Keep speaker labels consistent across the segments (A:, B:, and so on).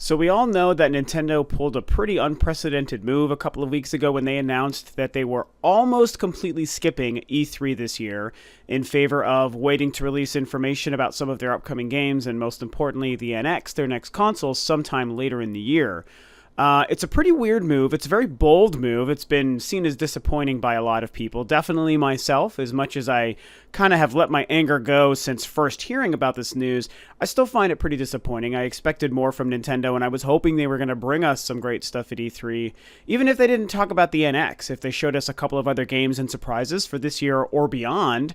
A: So we all know that Nintendo pulled a pretty unprecedented move a couple of weeks ago when they announced that they were almost completely skipping E3 this year in favor of waiting to release information about some of their upcoming games and, most importantly, the NX, their next console, sometime later in the year. It's a pretty weird move. It's a very bold move. It's been seen as disappointing by a lot of people. Definitely myself, as much as I kind of have let my anger go since first hearing about this news, I still find it pretty disappointing. I expected more from Nintendo, and I was hoping they were going to bring us some great stuff at E3, even if they didn't talk about the NX, if they showed us a couple of other games and surprises for this year or beyond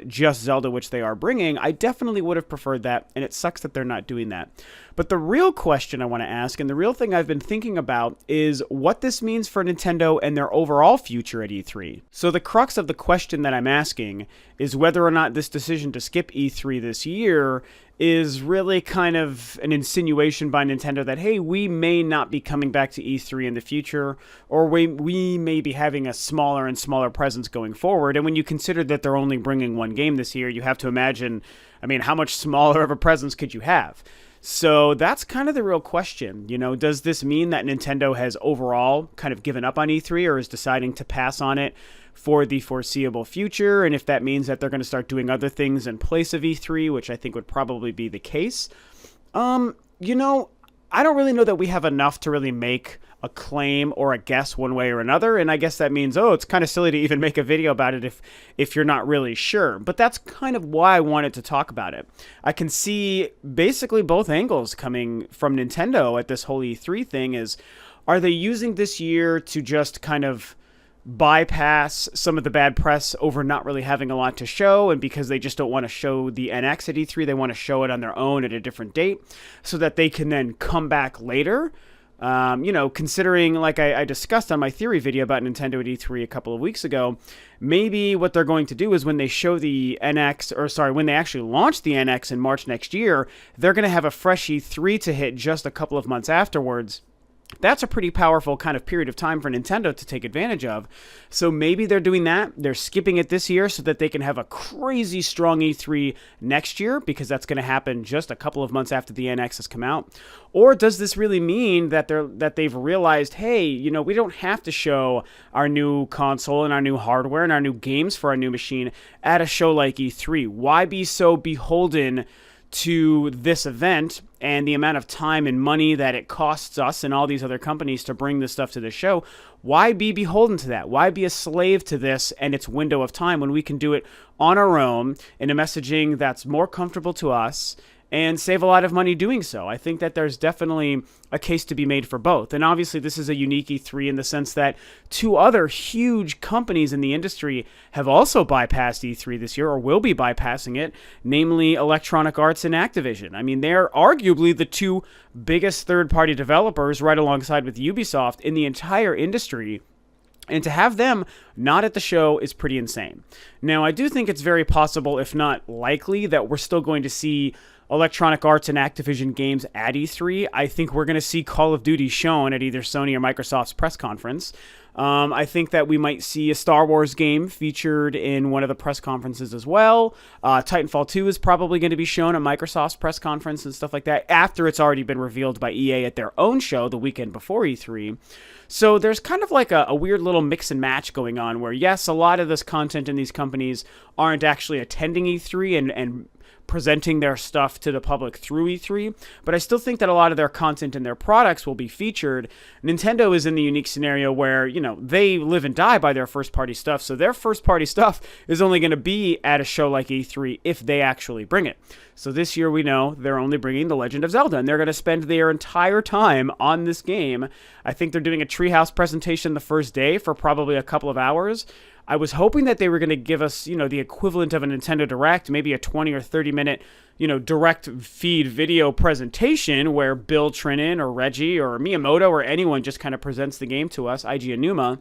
A: just Zelda, which they are bringing. I definitely would have preferred that, and it sucks that they're not doing that. But the real question I want to ask, and the real thing I've been thinking about, is what this means for Nintendo and their overall future at E3. So the crux of the question that I'm asking is whether or not this decision to skip E3 this year is really kind of an insinuation by Nintendo that, hey, we may not be coming back to E3 in the future, or we may be having a smaller and smaller presence going forward. And when you consider that they're only bringing one game this year, you have to imagine, how much smaller of a presence could you have? So that's kind of the real question. Does this mean that Nintendo has overall kind of given up on E3 or is deciding to pass on it for the foreseeable future? And if that means that they're going to start doing other things in place of E3, which I think would probably be the case, I don't really know that we have enough to really make a claim or a guess one way or another, and I guess that means, it's kind of silly to even make a video about it if you're not really sure. But that's kind of why I wanted to talk about it. I can see basically both angles coming from Nintendo at this whole E3 thing. Are they using this year to just kind of bypass some of the bad press over not really having a lot to show, and because they just don't want to show the NX at E3, they want to show it on their own at a different date so that they can then come back later? Considering, like I discussed on my theory video about Nintendo at E3 a couple of weeks ago, maybe what they're going to do is when they show the NX, when they actually launch the NX in March next year, they're going to have a fresh E3 to hit just a couple of months afterwards. That's a pretty powerful kind of period of time for Nintendo to take advantage of. So maybe they're doing that. They're skipping it this year so that they can have a crazy strong E3 next year, because that's going to happen just a couple of months after the NX has come out. Or does this really mean that they've realized, hey, we don't have to show our new console and our new hardware and our new games for our new machine at a show like E3? Why be so beholden to this event and the amount of time and money that it costs us and all these other companies to bring this stuff to the show? Why be beholden to that? Why be a slave to this and its window of time when we can do it on our own in a messaging that's more comfortable to us and save a lot of money doing so? I think that there's definitely a case to be made for both. And obviously this is a unique E3 in the sense that two other huge companies in the industry have also bypassed E3 this year, or will be bypassing it, namely Electronic Arts and Activision. They're arguably the two biggest third-party developers right alongside with Ubisoft in the entire industry. And to have them not at the show is pretty insane. Now, I do think it's very possible, if not likely, that we're still going to see Electronic Arts and Activision games at E3. I think we're going to see Call of Duty shown at either Sony or Microsoft's press conference. I think that we might see a Star Wars game featured in one of the press conferences as well. Titanfall 2 is probably going to be shown at Microsoft's press conference and stuff like that after it's already been revealed by EA at their own show the weekend before E3. So there's kind of like a weird little mix and match going on where, yes, a lot of this content in these companies aren't actually attending E3 and presenting their stuff to the public through E3, but I still think that a lot of their content and their products will be featured. Nintendo is in the unique scenario where, they live and die by their first-party stuff, so their first-party stuff is only going to be at a show like E3 if they actually bring it. So this year we know they're only bringing The Legend of Zelda, and they're going to spend their entire time on this game. I think they're doing a Treehouse presentation the first day for probably a couple of hours. I was hoping that they were going to give us, the equivalent of a Nintendo Direct, maybe a 20 or 30 minute, direct feed video presentation where Bill Trinan or Reggie or Miyamoto or anyone just kind of presents the game to us, Eiji Aonuma.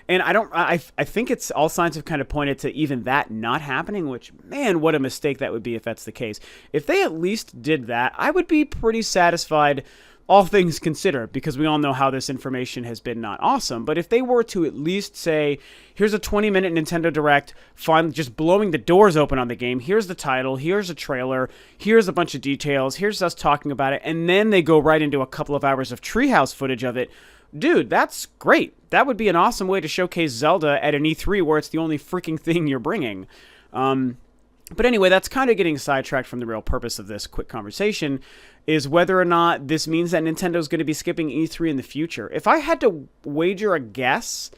A: And I think it's all signs have kind of pointed to even that not happening, which, man, what a mistake that would be if that's the case. If they at least did that, I would be pretty satisfied all things considered, because we all know how this information has been not awesome. But if they were to at least say, here's a 20-minute Nintendo Direct, finally just blowing the doors open on the game, here's the title, here's a trailer, here's a bunch of details, here's us talking about it, and then they go right into a couple of hours of Treehouse footage of it, dude, that's great. That would be an awesome way to showcase Zelda at an E3 where it's the only freaking thing you're bringing. But anyway, that's kind of getting sidetracked from the real purpose of this quick conversation, is whether or not this means that Nintendo's going to be skipping E3 in the future. If I had to wager a guess,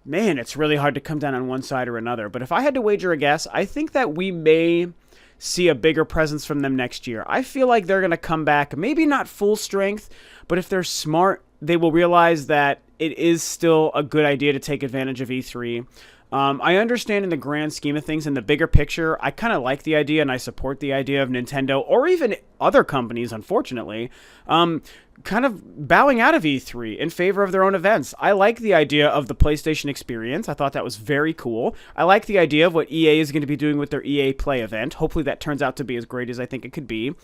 A: man, it's really hard to come down on one side or another. But if I had to wager a guess, I think that we may see a bigger presence from them next year. I feel like they're going to come back, maybe not full strength, but if they're smart, they will realize that it is still a good idea to take advantage of E3. I understand in the grand scheme of things, in the bigger picture, I kind of like the idea and I support the idea of Nintendo, or even other companies, unfortunately, kind of bowing out of E3 in favor of their own events. I like the idea of the PlayStation experience. I thought that was very cool. I like the idea of what EA is going to be doing with their EA Play event. Hopefully that turns out to be as great as I think it could be.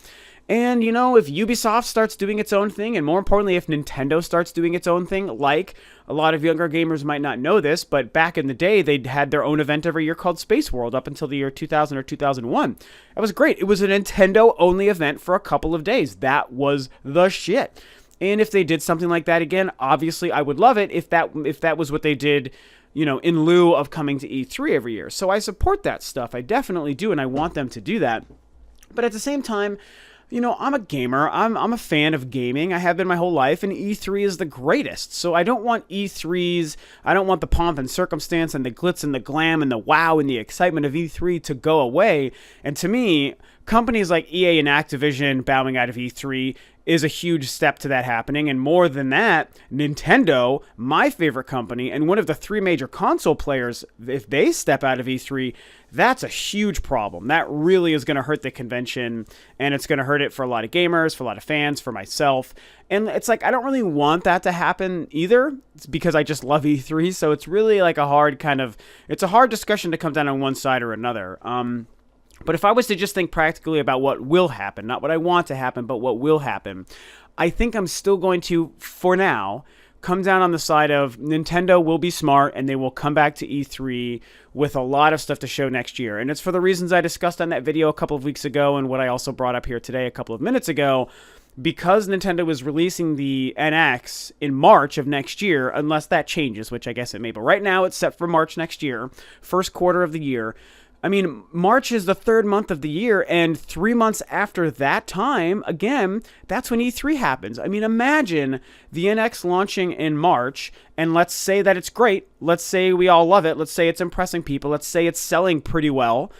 A: And, if Ubisoft starts doing its own thing, and more importantly, if Nintendo starts doing its own thing, like a lot of younger gamers might not know this, but back in the day, they had their own event every year called Space World up until the year 2000 or 2001. That was great. It was a Nintendo-only event for a couple of days. That was the shit. And if they did something like that again, obviously I would love it if that was what they did, in lieu of coming to E3 every year. So I support that stuff. I definitely do, and I want them to do that. But at the same time, I'm a gamer. I'm a fan of gaming. I have been my whole life, and E3 is the greatest. So I don't want E3s, I don't want the pomp and circumstance and the glitz and the glam and the wow and the excitement of E3 to go away. And to me, companies like EA and Activision bowing out of E3 is a huge step to that happening. And more than that, Nintendo, my favorite company, and one of the three major console players, if they step out of E3, that's a huge problem. That really is going to hurt the convention, and it's going to hurt it for a lot of gamers, for a lot of fans, for myself. And it's like, I don't really want that to happen either. It's because I just love E3, so it's really like it's a hard discussion to come down on one side or another. But if I was to just think practically about what will happen, not what I want to happen, but what will happen, I think I'm still going to, for now, come down on the side of Nintendo will be smart and they will come back to E3 with a lot of stuff to show next year. And it's for the reasons I discussed on that video a couple of weeks ago and what I also brought up here today a couple of minutes ago. Because Nintendo is releasing the NX in March of next year, unless that changes, which I guess it may, but right now it's set for March next year, first quarter of the year. I mean, March is the third month of the year, and 3 months after that time, again, that's when E3 happens. I mean, imagine the NX launching in March, and let's say that it's great. Let's say we all love it. Let's say it's impressing people. Let's say it's selling pretty well.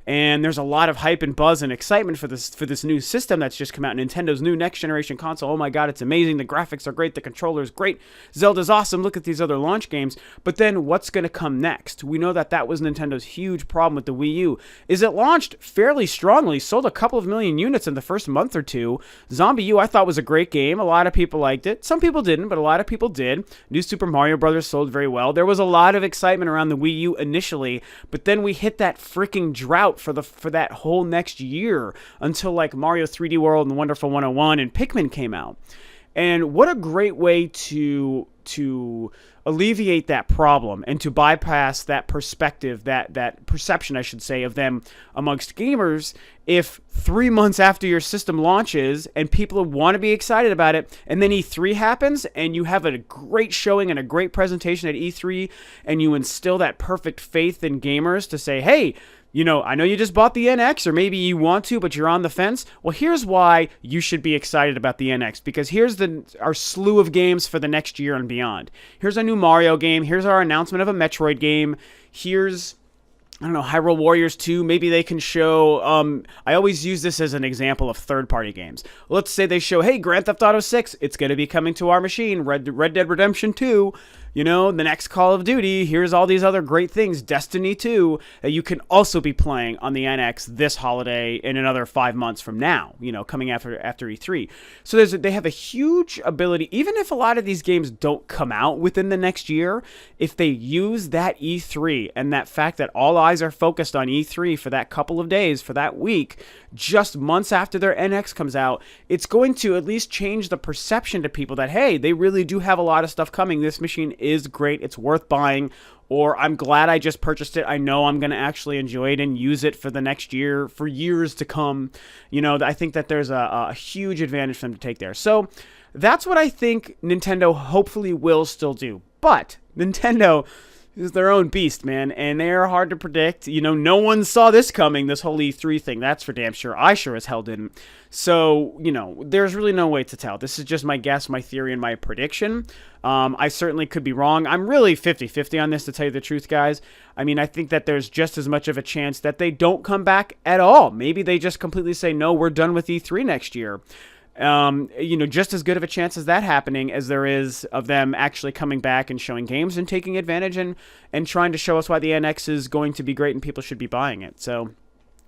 A: And there's a lot of hype and buzz and excitement for this new system that's just come out. Nintendo's new next generation console. Oh my god, it's amazing. The graphics are great. The controller is great. Zelda's awesome. Look at these other launch games. But then what's going to come next? We know that was Nintendo's huge problem with the Wii U. Is it launched fairly strongly, sold a couple of million units in the first month or two. Zombie U I thought was a great game. A lot of people liked it. Some people didn't, but a lot of people did. New Super Mario Bros. Sold very well. There was a lot of excitement around the Wii U initially, but then we hit that freaking drought for that whole next year until like Mario 3D World and Wonderful 101 and Pikmin came out. And what a great way to alleviate that problem and to bypass that perspective, that perception, I should say, of them amongst gamers. If 3 months after your system launches and people want to be excited about it, and then E3 happens and you have a great showing and a great presentation at E3, and you instill that perfect faith in gamers to say, hey, I know you just bought the NX, or maybe you want to, but you're on the fence. Well, here's why you should be excited about the NX, because here's our slew of games for the next year and beyond. Here's a new Mario game. Here's our announcement of a Metroid game. Here's, I don't know, Hyrule Warriors 2. Maybe they can show, I always use this as an example of third-party games. Let's say they show, hey, Grand Theft Auto 6, it's going to be coming to our machine. Red Dead Redemption 2. you know, the next Call of Duty, here's all these other great things, Destiny 2, that you can also be playing on the NX this holiday in another 5 months from now, you know, coming after E3. So they have a huge ability, even if a lot of these games don't come out within the next year, if they use that E3 and that fact that all eyes are focused on E3 for that couple of days, for that week, just months after their NX comes out, it's going to at least change the perception to people that, hey, they really do have a lot of stuff coming. This machine is great. It's worth buying. Or I'm glad I just purchased it. I know I'm going to actually enjoy it and use it for the next year, for years to come. You know, I think that there's a huge advantage for them to take there. So that's what I think Nintendo hopefully will still do. But Nintendo is their own beast, man, and they are hard to predict. You know, no one saw this coming, this whole E3 thing. That's for damn sure. I sure as hell didn't. So, you know, there's really no way to tell. This is just my guess, my theory, and my prediction. I certainly could be wrong. I'm really 50-50 on this, to tell you the truth, guys. I mean, I think that there's just as much of a chance that they don't come back at all. Maybe they just completely say, no, we're done with E3 next year. You know, just as good of a chance as that happening as there is of them actually coming back and showing games and taking advantage and trying to show us why the NX is going to be great and people should be buying it. So,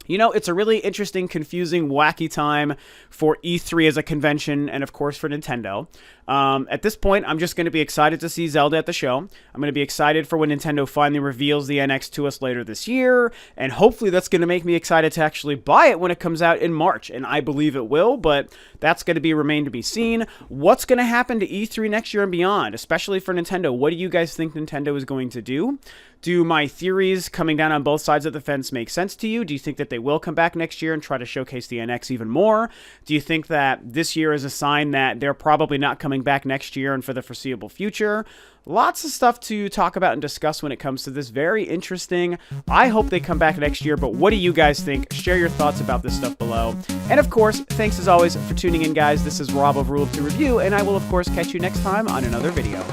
A: you know, it's a really interesting, confusing, wacky time for E3 as a convention and, of course, for Nintendo. At this point, I'm just going to be excited to see Zelda at the show. I'm going to be excited for when Nintendo finally reveals the NX to us later this year, and hopefully that's going to make me excited to actually buy it when it comes out in March, and I believe it will, but that's going to remain to be seen. What's going to happen to E3 next year and beyond, especially for Nintendo? What do you guys think Nintendo is going to do? Do my theories coming down on both sides of the fence make sense to you? Do you think that they will come back next year and try to showcase the NX even more? Do you think that this year is a sign that they're probably not coming back next year and for the foreseeable future? Lots of stuff to talk about and discuss when it comes to this. Very interesting. I hope they come back next year, but what do you guys think? Share your thoughts about this stuff below. And of course, thanks as always for tuning in, guys. This is Rob of Rule of Two Review, and I will of course catch you next time on another video.